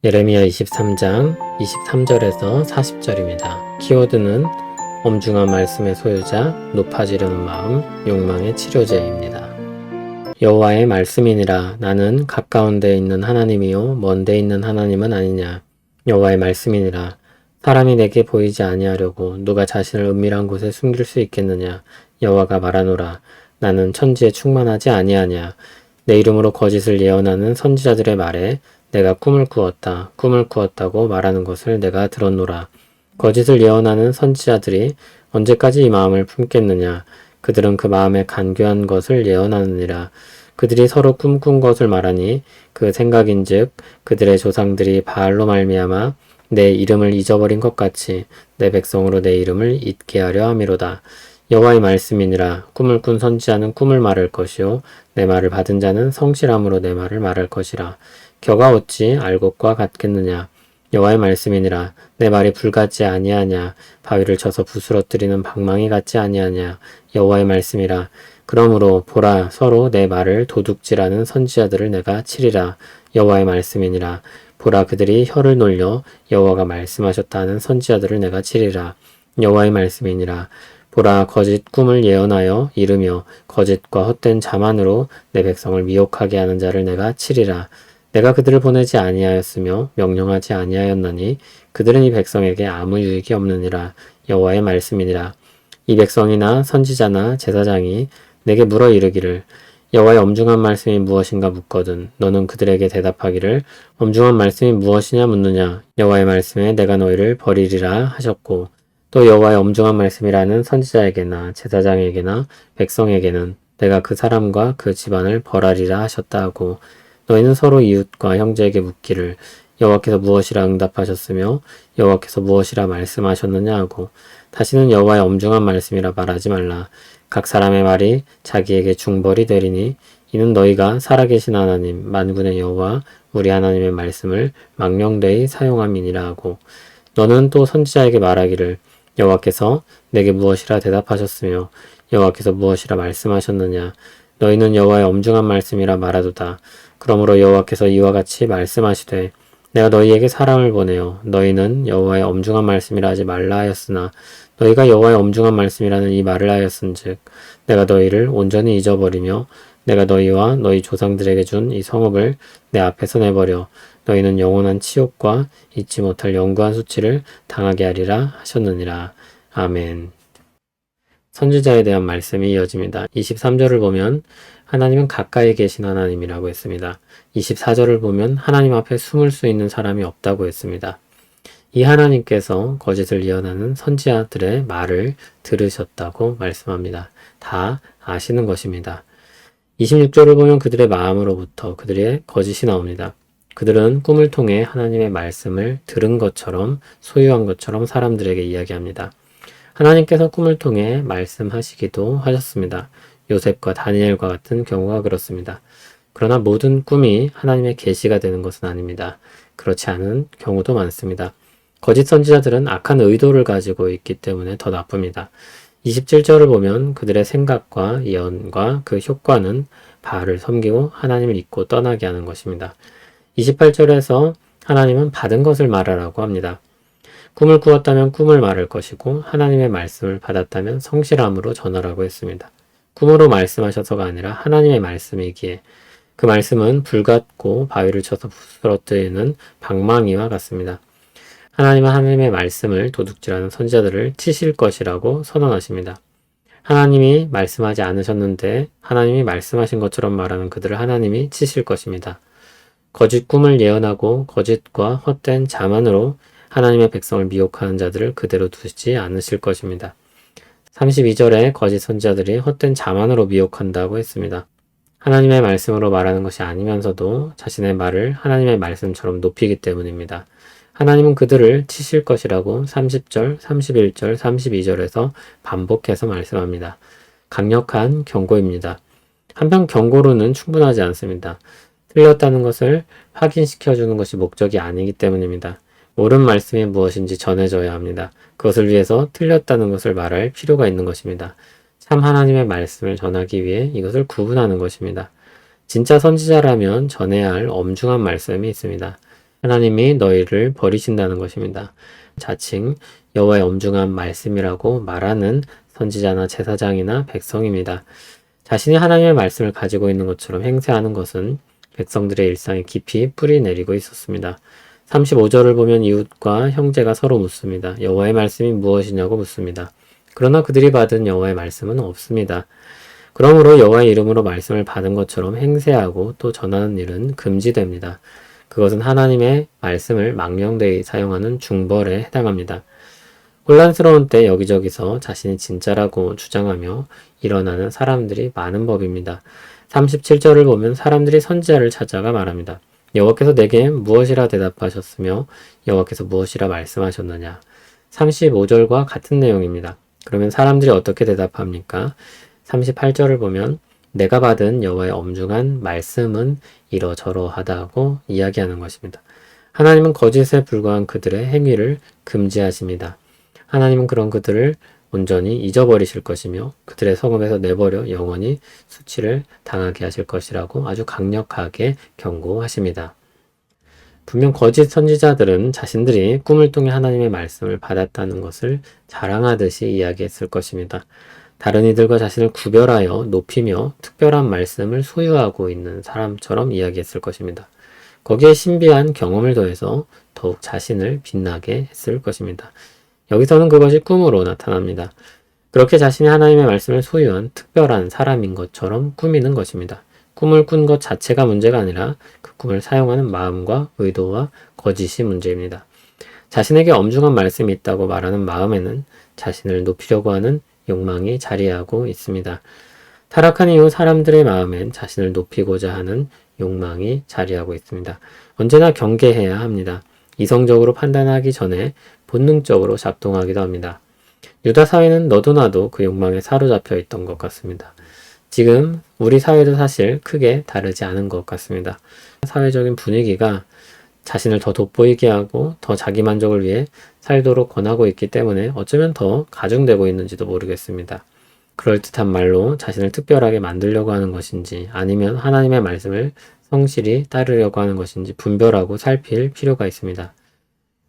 예레미야 23장 23절에서 40절입니다. 키워드는 엄중한 말씀의 소유자, 높아지려는 마음, 욕망의 치료제입니다. 여호와의 말씀이니라. 나는 가까운 데 있는 하나님이요 먼 데 있는 하나님은 아니냐. 여호와의 말씀이니라. 사람이 내게 보이지 아니하려고 누가 자신을 은밀한 곳에 숨길 수 있겠느냐. 여호와가 말하노라. 나는 천지에 충만하지 아니하냐. 내 이름으로 거짓을 예언하는 선지자들의 말에 내가 꿈을 꾸었다고 말하는 것을 내가 들었노라. 거짓을 예언하는 선지자들이 언제까지 이 마음을 품겠느냐. 그들은 그 마음에 간교한 것을 예언하느니라. 그들이 서로 꿈꾼 것을 말하니 그 생각인즉 그들의 조상들이 바알로 말미암아 내 이름을 잊어버린 것 같이 내 백성으로 내 이름을 잊게 하려 함이로다. 여호와의 말씀이니라. 꿈을 꾼 선지자는 꿈을 말할 것이요 내 말을 받은 자는 성실함으로 내 말을 말할 것이라. 겨가 어찌 알곡과 같겠느냐. 여호와의 말씀이니라. 내 말이 불 같지 아니하냐. 바위를 쳐서 부스러뜨리는 방망이 같지 아니하냐. 여호와의 말씀이라. 그러므로 보라, 서로 내 말을 도둑질하는 선지자들을 내가 치리라. 여호와의 말씀이니라. 보라, 그들이 혀를 놀려 여호와가 말씀하셨다 하는 선지자들을 내가 치리라. 여호와의 말씀이니라. 보라, 거짓 꿈을 예언하여 이르며 거짓과 헛된 자만으로 내 백성을 미혹하게 하는 자를 내가 치리라. 내가 그들을 보내지 아니하였으며 명령하지 아니하였나니 그들은 이 백성에게 아무 유익이 없느니라. 여호와의 말씀이니라. 이 백성이나 선지자나 제사장이 내게 물어 이르기를 여호와의 엄중한 말씀이 무엇인가 묻거든 너는 그들에게 대답하기를 엄중한 말씀이 무엇이냐 묻느냐. 여호와의 말씀에 내가 너희를 버리리라 하셨고 또 여호와의 엄중한 말씀이라는 선지자에게나 제사장에게나 백성에게는 내가 그 사람과 그 집안을 벌하리라 하셨다 하고 너희는 서로 이웃과 형제에게 묻기를 여호와께서 무엇이라 응답하셨으며 여호와께서 무엇이라 말씀하셨느냐 하고 다시는 여호와의 엄중한 말씀이라 말하지 말라. 각 사람의 말이 자기에게 중벌이 되리니 이는 너희가 살아계신 하나님 만군의 여호와 우리 하나님의 말씀을 망령되이 사용함이니라 하고 너는 또 선지자에게 말하기를 여호와께서 내게 무엇이라 대답하셨으며 여호와께서 무엇이라 말씀하셨느냐. 너희는 여호와의 엄중한 말씀이라 말하도다. 그러므로 여호와께서 이와 같이 말씀하시되 내가 너희에게 사람을 보내어 너희는 여호와의 엄중한 말씀이라 하지 말라 하였으나 너희가 여호와의 엄중한 말씀이라는 이 말을 하였은즉 내가 너희를 온전히 잊어버리며 내가 너희와 너희 조상들에게 준 이 성읍을 내 앞에서 내버려 너희는 영원한 치욕과 잊지 못할 영구한 수치를 당하게 하리라 하셨느니라. 아멘. 선지자에 대한 말씀이 이어집니다. 23절을 보면 하나님은 가까이 계신 하나님이라고 했습니다. 24절을 보면 하나님 앞에 숨을 수 있는 사람이 없다고 했습니다. 이 하나님께서 거짓을 예언하는 선지자들의 말을 들으셨다고 말씀합니다. 다 아시는 것입니다. 26절을 보면 그들의 마음으로부터 그들의 거짓이 나옵니다. 그들은 꿈을 통해 하나님의 말씀을 들은 것처럼 소유한 것처럼 사람들에게 이야기합니다. 하나님께서 꿈을 통해 말씀하시기도 하셨습니다. 요셉과 다니엘과 같은 경우가 그렇습니다. 그러나 모든 꿈이 하나님의 계시가 되는 것은 아닙니다. 그렇지 않은 경우도 많습니다. 거짓 선지자들은 악한 의도를 가지고 있기 때문에 더 나쁩니다. 27절을 보면 그들의 생각과 예언과 그 효과는 바알을 섬기고 하나님을 잊고 떠나게 하는 것입니다. 28절에서 하나님은 받은 것을 말하라고 합니다. 꿈을 꾸었다면 꿈을 말할 것이고 하나님의 말씀을 받았다면 성실함으로 전하라고 했습니다. 꿈으로 말씀하셔서가 아니라 하나님의 말씀이기에 그 말씀은 불 같고 바위를 쳐서 부스러뜨리는 방망이와 같습니다. 하나님은 하나님의 말씀을 도둑질하는 선지자들을 치실 것이라고 선언하십니다. 하나님이 말씀하지 않으셨는데 하나님이 말씀하신 것처럼 말하는 그들을 하나님이 치실 것입니다. 거짓 꿈을 예언하고 거짓과 헛된 자만으로 하나님의 백성을 미혹하는 자들을 그대로 두지 않으실 것입니다. 32절에 거짓 선지자들이 헛된 자만으로 미혹한다고 했습니다. 하나님의 말씀으로 말하는 것이 아니면서도 자신의 말을 하나님의 말씀처럼 높이기 때문입니다. 하나님은 그들을 치실 것이라고 30절, 31절, 32절에서 반복해서 말씀합니다. 강력한 경고입니다. 한편 경고로는 충분하지 않습니다. 틀렸다는 것을 확인시켜주는 것이 목적이 아니기 때문입니다. 옳은 말씀이 무엇인지 전해져야 합니다. 그것을 위해서 틀렸다는 것을 말할 필요가 있는 것입니다. 참 하나님의 말씀을 전하기 위해 이것을 구분하는 것입니다. 진짜 선지자라면 전해야 할 엄중한 말씀이 있습니다. 하나님이 너희를 버리신다는 것입니다. 자칭 여호와의 엄중한 말씀이라고 말하는 선지자나 제사장이나 백성입니다. 자신이 하나님의 말씀을 가지고 있는 것처럼 행세하는 것은 백성들의 일상에 깊이 뿌리 내리고 있었습니다. 35절을 보면 이웃과 형제가 서로 묻습니다. 여호와의 말씀이 무엇이냐고 묻습니다. 그러나 그들이 받은 여호와의 말씀은 없습니다. 그러므로 여호와의 이름으로 말씀을 받은 것처럼 행세하고 또 전하는 일은 금지됩니다. 그것은 하나님의 말씀을 망령되이 사용하는 중벌에 해당합니다. 혼란스러운 때 여기저기서 자신이 진짜라고 주장하며 일어나는 사람들이 많은 법입니다. 37절을 보면 사람들이 선지자를 찾아가 말합니다. 여호와께서 내게 무엇이라 대답하셨으며 여호와께서 무엇이라 말씀하셨느냐. 35절과 같은 내용입니다. 그러면 사람들이 어떻게 대답합니까? 38절을 보면 내가 받은 여호와의 엄중한 말씀은 이러저러하다고 이야기하는 것입니다. 하나님은 거짓에 불과한 그들의 행위를 금지하십니다. 하나님은 그런 그들을 온전히 잊어버리실 것이며 그들의 성읍에서 내버려 영원히 수치를 당하게 하실 것이라고 아주 강력하게 경고하십니다. 분명 거짓 선지자들은 자신들이 꿈을 통해 하나님의 말씀을 받았다는 것을 자랑하듯이 이야기했을 것입니다. 다른 이들과 자신을 구별하여 높이며 특별한 말씀을 소유하고 있는 사람처럼 이야기했을 것입니다. 거기에 신비한 경험을 더해서 더욱 자신을 빛나게 했을 것입니다. 여기서는 그것이 꿈으로 나타납니다. 그렇게 자신이 하나님의 말씀을 소유한 특별한 사람인 것처럼 꾸미는 것입니다. 꿈을 꾼 것 자체가 문제가 아니라 그 꿈을 사용하는 마음과 의도와 거짓이 문제입니다. 자신에게 엄중한 말씀이 있다고 말하는 마음에는 자신을 높이려고 하는 욕망이 자리하고 있습니다. 타락한 이후 사람들의 마음엔 자신을 높이고자 하는 욕망이 자리하고 있습니다. 언제나 경계해야 합니다. 이성적으로 판단하기 전에 본능적으로 작동하기도 합니다. 유다 사회는 너도 나도 그 욕망에 사로잡혀 있던 것 같습니다. 지금 우리 사회도 사실 크게 다르지 않은 것 같습니다. 사회적인 분위기가 자신을 더 돋보이게 하고 더 자기 만족을 위해 살도록 권하고 있기 때문에 어쩌면 더 가중되고 있는지도 모르겠습니다. 그럴듯한 말로 자신을 특별하게 만들려고 하는 것인지 아니면 하나님의 말씀을 성실히 따르려고 하는 것인지 분별하고 살필 필요가 있습니다.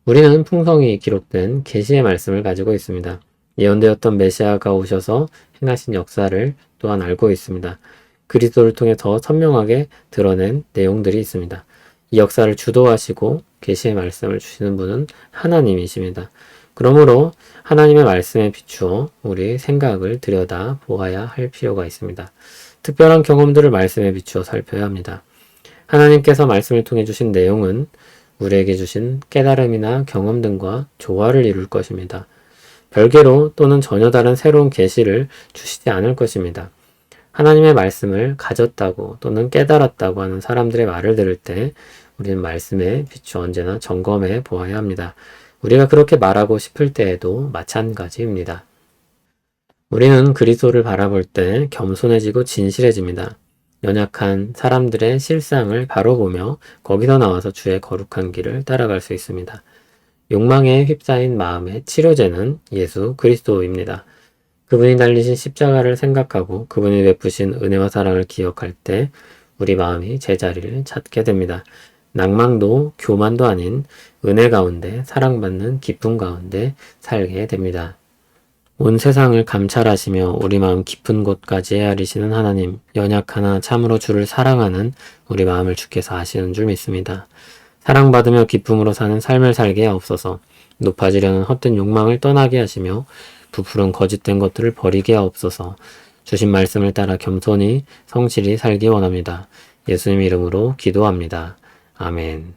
우리는 풍성히 기록된 계시의 말씀을 가지고 있습니다. 예언되었던 메시아가 오셔서 행하신 역사를 또한 알고 있습니다. 그리스도를 통해 더 선명하게 드러낸 내용들이 있습니다. 이 역사를 주도하시고 계시의 말씀을 주시는 분은 하나님이십니다. 그러므로 하나님의 말씀에 비추어 우리 생각을 들여다 보아야 할 필요가 있습니다. 특별한 경험들을 말씀에 비추어 살펴야 합니다. 하나님께서 말씀을 통해 주신 내용은 우리에게 주신 깨달음이나 경험 등과 조화를 이룰 것입니다. 별개로 또는 전혀 다른 새로운 계시를 주시지 않을 것입니다. 하나님의 말씀을 가졌다고 또는 깨달았다고 하는 사람들의 말을 들을 때 우리는 말씀에 비추어 언제나 점검해 보아야 합니다. 우리가 그렇게 말하고 싶을 때에도 마찬가지입니다. 우리는 그리스도를 바라볼 때 겸손해지고 진실해집니다. 연약한 사람들의 실상을 바로 보며 거기서 나와서 주의 거룩한 길을 따라갈 수 있습니다. 욕망에 휩싸인 마음의 치료제는 예수 그리스도입니다. 그분이 달리신 십자가를 생각하고 그분이 베푸신 은혜와 사랑을 기억할 때 우리 마음이 제자리를 찾게 됩니다. 낭망도 교만도 아닌 은혜 가운데 사랑받는 기쁨 가운데 살게 됩니다. 온 세상을 감찰하시며 우리 마음 깊은 곳까지 헤아리시는 하나님, 연약하나 참으로 주를 사랑하는 우리 마음을 주께서 아시는 줄 믿습니다. 사랑받으며 기쁨으로 사는 삶을 살게 하옵소서. 높아지려는 헛된 욕망을 떠나게 하시며 부풀은 거짓된 것들을 버리게 하옵소서. 주신 말씀을 따라 겸손히 성실히 살기 원합니다. 예수님 이름으로 기도합니다. 아멘.